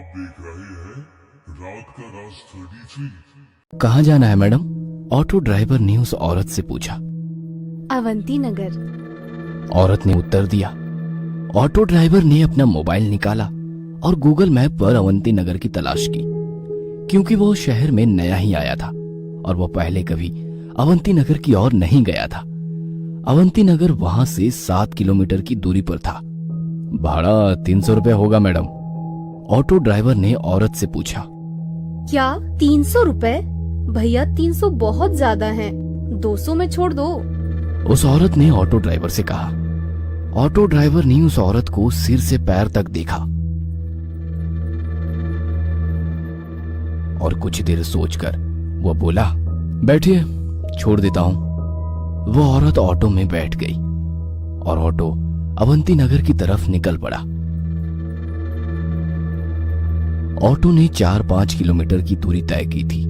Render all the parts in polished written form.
देख रहे हैं रात का राज 33। कहाँ जाना है मैडम? ऑटो ड्राइवर ने उस औरत से पूछा। अवंती नगर। औरत ने उत्तर दिया। ऑटो ड्राइवर ने अपना मोबाइल निकाला और गूगल मैप पर अवंती नगर की तलाश की, क्योंकि वो शहर में नया ही आया था और वो पहले कभी अवंती नगर की ओर नहीं गया था। अवंती नगर वहां से 7 किलोमीटर की दूरी पर था। भाड़ा 300 रुपये होगा मैडम, ऑटो ड्राइवर ने औरत से पूछा। क्या 300 रुपए? भैया 300 बहुत ज्यादा है, 200 में छोड़ दो। उस औरत ने ऑटो ड्राइवर से कहा। ऑटो ड्राइवर ने उस औरत को सिर से पैर तक देखा और कुछ देर सोचकर वो बोला, बैठिए, छोड़ देता हूं। वो औरत ऑटो में बैठ गई और ऑटो अवंती नगर की तरफ निकल पड़ा। ऑटो ने 4-5 किलोमीटर की दूरी तय की थी।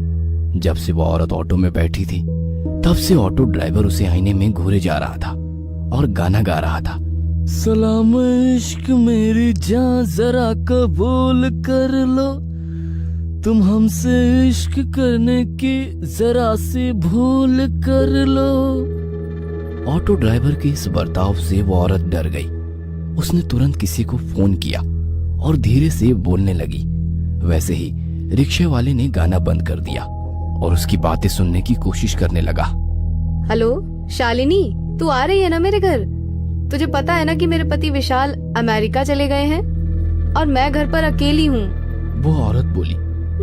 जब से वो औरत ऑटो में बैठी थी तब से ऑटो ड्राइवर उसे आईने में घूरे जा रहा था और गाना गा रहा था। सलाम इश्क मेरी जान जरा कबूल कर लो, तुम हमसे इश्क करने की जरा सी भूल कर लो। ऑटो ड्राइवर के इस बर्ताव से वो औरत डर गई। उसने तुरंत किसी को फोन किया और धीरे से बोलने लगी। वैसे ही रिक्शा वाले ने गाना बंद कर दिया और उसकी बातें सुनने की कोशिश करने लगा। हेलो शालिनी, तू आ रही है ना मेरे घर? तुझे पता है ना कि मेरे पति विशाल अमेरिका चले गए हैं और मैं घर पर अकेली हूँ। वो औरत बोली।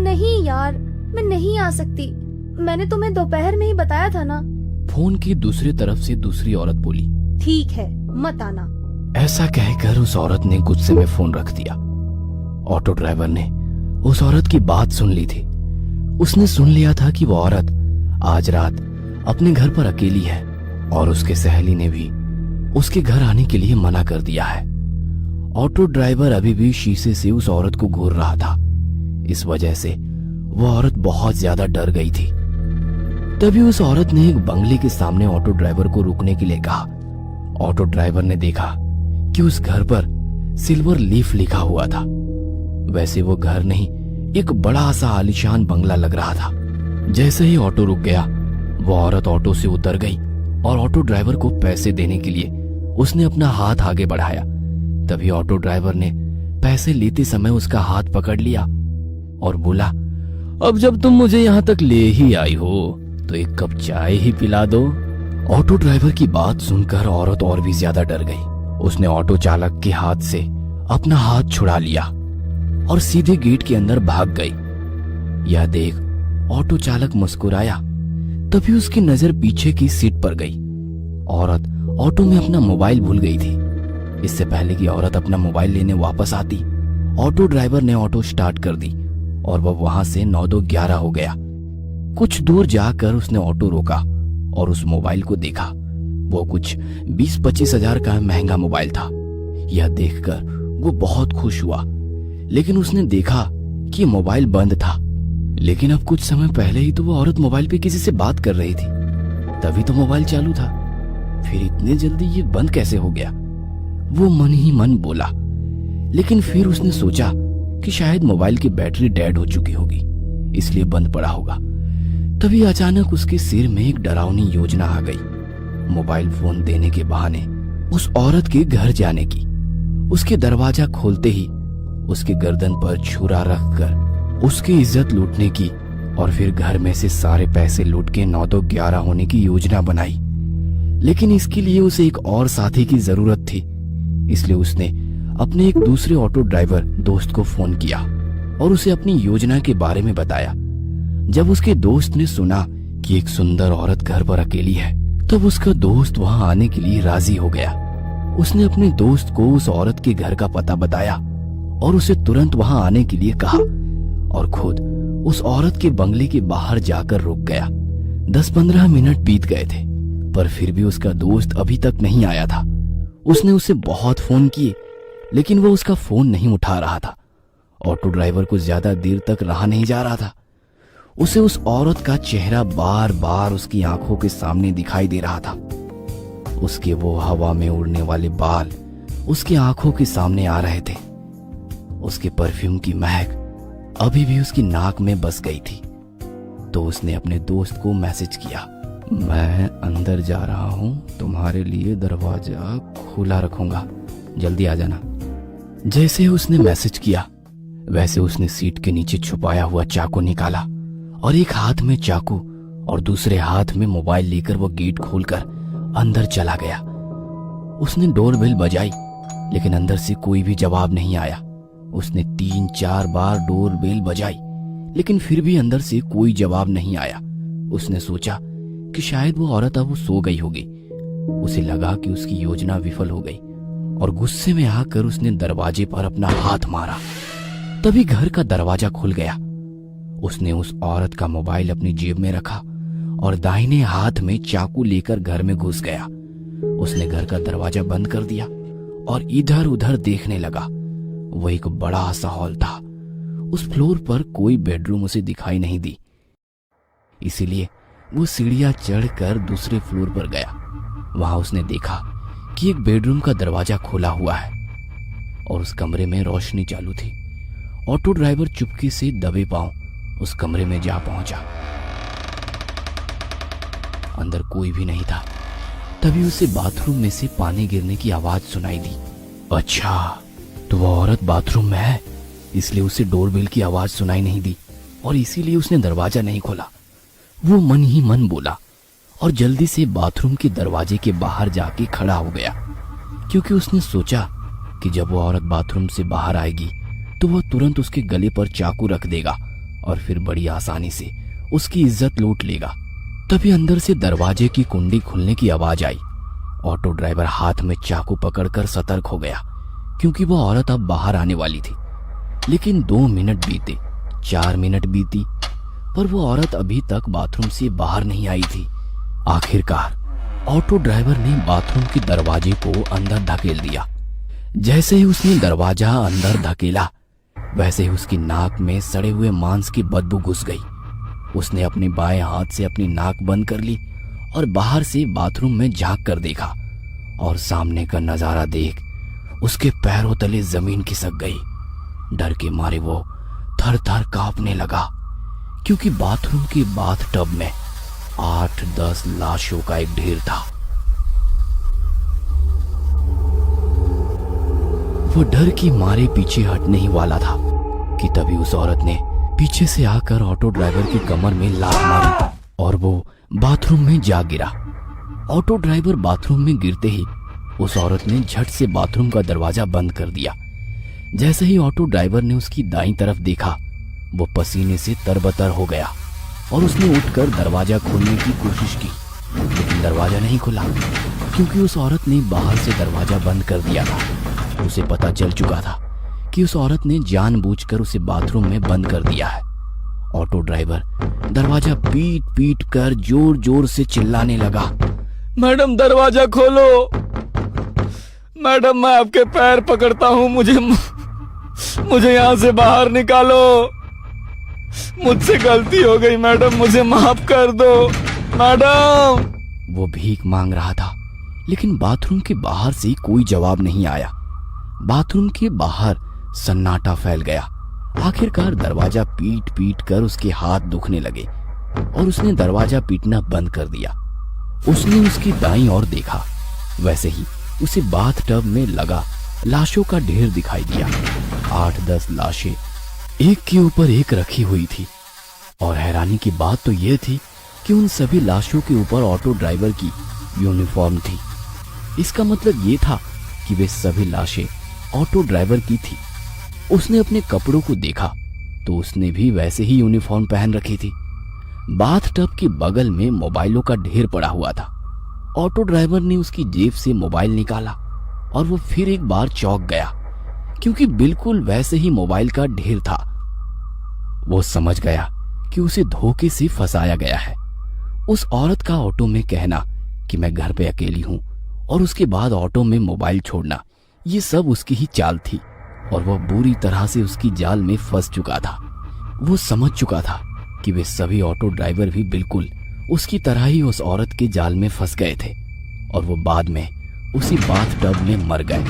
नहीं यार, मैं नहीं आ सकती, मैंने तुम्हें दोपहर में ही बताया था ना। फोन की दूसरी तरफ से दूसरी औरत बोली। ठीक है, मत आना। ऐसा कहकर उस औरत ने गुस्से में फोन रख दिया। ऑटो ड्राइवर ने उस औरत की बात सुन ली थी। उसने सुन लिया था कि वो औरत आज रात अपने घर पर अकेली है और उसके सहेली ने भी उसके घर आने के लिए मना कर दिया है। ऑटो ड्राइवर अभी भी शीशे से उस औरत को घूर रहा था। इस वजह से वो औरत बहुत ज्यादा डर गई थी। तभी उस औरत ने एक बंगले के सामने ऑटो ड्राइवर को रुकने के लिए कहा। ऑटो ड्राइवर ने देखा कि उस घर पर सिल्वर लीफ लिखा हुआ था। वैसे वो घर नहीं, एक बड़ा सा आलीशान बंगला लग रहा था। जैसे ही ऑटो रुक गया, वो औरत ऑटो से उतर गई और ऑटो ड्राइवर को पैसे देने के लिए उसने अपना हाथ आगे बढ़ाया। तभी ऑटो ड्राइवर ने पैसे लेते समय उसका हाथ पकड़ लिया और बोला, अब जब तुम मुझे यहाँ तक ले ही आई हो तो एक कप चाय ही पिला दो। ऑटो ड्राइवर की बात सुनकर औरत और भी ज्यादा डर गई। उसने ऑटो चालक के हाथ से अपना हाथ छुड़ा लिया और सीधे गेट के अंदर भाग गई। यह देख ऑटो चालक मुस्कुराया। तभी उसकी नजर पीछे की सीट पर गई। औरत ऑटो में अपना मोबाइल भूल गई थी। इससे पहले कि औरत अपना मोबाइल लेने वापस आती, ऑटो ड्राइवर ने ऑटो स्टार्ट कर दी और वह वहां से 9-2-11 हो गया। कुछ दूर जाकर उसने ऑटो रोका और उस मोबाइल को देखा। वो कुछ 20-25 हजार का महंगा मोबाइल था। यह देखकर वो बहुत खुश हुआ, लेकिन उसने देखा कि मोबाइल बंद था। लेकिन अब कुछ समय पहले ही तो वो औरत मोबाइल पे किसी से बात कर रही थी, तभी तो मोबाइल चालू था। फिर इतने जल्दी ये बंद कैसे हो गया? वो मन ही मन बोला। लेकिन फिर उसने सोचा कि शायद मोबाइल की बैटरी डेड हो चुकी होगी, इसलिए बंद पड़ा होगा। तभी अचानक उसके सिर में एक डरावनी योजना आ गई। मोबाइल फोन देने के बहाने उस औरत के घर जाने की। उसके दरवाजा खोलते ही उसके गर्दन पर छुरा रखकर उसकी इज्जत लूटने की और फिर घर में से सारे पैसे लूट के 9-2-11 होने की योजना बनाई। लेकिन इसके लिए उसे एक और साथी की जरूरत थी, इसलिए उसने अपने एक दूसरे ऑटो ड्राइवर दोस्त को फोन किया और उसे अपनी योजना के बारे में बताया। जब उसके दोस्त ने सुना कि एक सुंदर औरत घर पर अकेली है, तब उसका दोस्त वहां आने के लिए राजी हो गया। उसने अपने दोस्त को उस औरत के घर का पता बताया और उसे तुरंत वहां आने के लिए कहा और खुद उस औरत के बंगले के बाहर जाकर रुक गया। 10-15 मिनट बीत गए थे, पर फिर भी उसका दोस्त अभी तक नहीं आया था। उसने उसे बहुत फोन किए, लेकिन वो उसका फोन नहीं उठा रहा था। ऑटो ड्राइवर को ज्यादा देर तक रहा नहीं जा रहा था। उसे उस औरत का चेहरा बार बार उसकी आंखों के सामने दिखाई दे रहा था। उसके वो हवा में उड़ने वाले बाल उसकी आंखों के सामने आ रहे थे। उसके परफ्यूम की महक अभी भी उसकी नाक में बस गई थी। तो उसने अपने दोस्त को मैसेज किया, मैं अंदर जा रहा हूं, तुम्हारे लिए दरवाजा खुला रखूंगा, जल्दी आ जाना। जैसे ही उसने मैसेज किया वैसे उसने सीट के नीचे छुपाया हुआ चाकू निकाला और एक हाथ में चाकू और दूसरे हाथ में मोबाइल लेकर वो गेट खोलकर अंदर चला गया। उसने डोरबेल बजाई लेकिन अंदर से कोई भी जवाब नहीं आया। उसने 3-4 बार डोरबेल बजाई लेकिन फिर भी अंदर से कोई जवाब नहीं आया। उसने सोचा कि शायद वो औरत अब सो गई होगी। उसे लगा कि उसकी योजना विफल हो गई और गुस्से में आकर उसने दरवाजे पर अपना हाथ मारा। तभी घर का दरवाजा खुल गया। उसने उस औरत का मोबाइल अपनी जेब में रखा और दाहिने हाथ में चाकू लेकर घर में घुस गया। उसने घर का दरवाजा बंद कर दिया और इधर उधर देखने लगा। वो एक बड़ा सा हॉल था। उस फ्लोर पर कोई बेडरूम उसे दिखाई नहीं दी, इसीलिए वो सीढ़ियां चढ़कर दूसरे फ्लोर पर गया। वहां उसने देखा कि एक बेडरूम का दरवाजा खुला हुआ है और उस कमरे में रोशनी चालू थी। ऑटो ड्राइवर चुपके से दबे पांव उस कमरे में जा पहुंचा। अंदर कोई भी नहीं था। तभी उसे बाथरूम में से पानी गिरने की आवाज सुनाई दी। अच्छा, तो वो औरत बाथरूम में है, इसलिए उसे डोरबेल की आवाज सुनाई नहीं दी और इसीलिए उसने दरवाजा नहीं खोला। वो मन ही मन बोला और जल्दी से बाथरूम के दरवाजे के बाहर जाके खड़ा हो गया, क्योंकि उसने सोचा कि जब वो औरत बाथरूम से बाहर आएगी तो वो तुरंत उसके गले पर चाकू रख देगा और फिर बड़ी आसानी से उसकी इज्जत लूट लेगा। तभी अंदर से दरवाजे की कुंडी खुलने की आवाज आई। ऑटो ड्राइवर हाथ में चाकू पकड़कर सतर्क हो गया, क्योंकि वो औरत अब बाहर आने वाली थी। लेकिन 2 मिनट बीते, 4 मिनट बीती, पर वो औरत अभी तक बाथरूम से बाहर नहीं आई थी। आखिरकार ऑटो ड्राइवर ने बाथरूम के दरवाजे को अंदर धकेल दिया। जैसे ही उसने दरवाजा अंदर धकेला वैसे ही उसकी नाक में सड़े हुए मांस की बदबू घुस गई। उसने अपने बाएं हाथ से अपनी नाक बंद कर ली और बाहर से बाथरूम में झांक कर देखा और सामने का नजारा देख उसके पैरों तले जमीन खिसक गई। डर के मारे वो थर थर कांपने लगा, क्योंकि बाथरूम के बाथटब में 8-10 लाशों का एक ढेर था। वो डर की मारे पीछे हटने ही वाला था कि तभी उस औरत ने पीछे से आकर ऑटो ड्राइवर की कमर में लात मारी और वो बाथरूम में जा गिरा। ऑटो ड्राइवर बाथरूम में गिरते ही उस औरत ने झट से बाथरूम का दरवाजा बंद कर दिया। जैसे ही ऑटो ड्राइवर ने उसकी दाईं तरफ देखा वो पसीने से तरबतर हो गया और उसने उठकर दरवाजा खोलने की कोशिश की, लेकिन दरवाजा नहीं खुला, क्योंकि उस औरत ने बाहर से दरवाजा बंद कर दिया था। उसे पता चल चुका था कि उस औरत ने जानबूझकर उसे बाथरूम में बंद कर दिया है। ऑटो ड्राइवर दरवाजा पीट पीट कर जोर जोर से चिल्लाने लगा, मैडम दरवाजा खोलो, मैडम मैं आपके पैर पकड़ता हूं, मुझे यहां से बाहर निकालो, मुझसे गलती हो गई मैडम, मुझे माफ कर दो मैडम। वो भीख मांग रहा था, लेकिन बाथरूम के बाहर से कोई जवाब नहीं आया। बाथरूम के बाहर सन्नाटा फैल गया। आखिरकार दरवाजा पीट पीट कर उसके हाथ दुखने लगे और उसने दरवाजा पीटना बंद कर दिया। उसने उसकी दाईं ओर देखा, वैसे ही उसे बाथटब में लगा लाशों का ढेर दिखाई दिया। 8-10 लाशें एक के ऊपर एक रखी हुई थी और हैरानी की बात तो यह थी कि उन सभी लाशों के ऊपर ऑटो ड्राइवर की यूनिफॉर्म थी। इसका मतलब ये था कि वे सभी लाशें ऑटो ड्राइवर की थी। उसने अपने कपड़ों को देखा तो उसने भी वैसे ही यूनिफॉर्म पहन रखी थी। बाथटब के बगल में मोबाइलों का ढेर पड़ा हुआ था। ऑटो ड्राइवर ने उसकी जेब से मोबाइल निकाला और वो फिर एक बार चौंक गया, क्योंकि बिल्कुल वैसे ही मोबाइल का ढेर था। वो समझ गया कि उसे धोखे से फंसाया गया है। उस औरत का ऑटो में कहना कि मैं घर पे अकेली हूं और उसके बाद ऑटो में मोबाइल छोड़ना, ये सब उसकी ही चाल थी और वह बुरी तरह से उसकी जाल में फंस चुका था। वो समझ चुका था कि वे सभी ऑटो ड्राइवर भी बिल्कुल उसकी तरह ही उस औरत के जाल में फंस गए थे और वो बाद में उसी बाथटब में मर गए।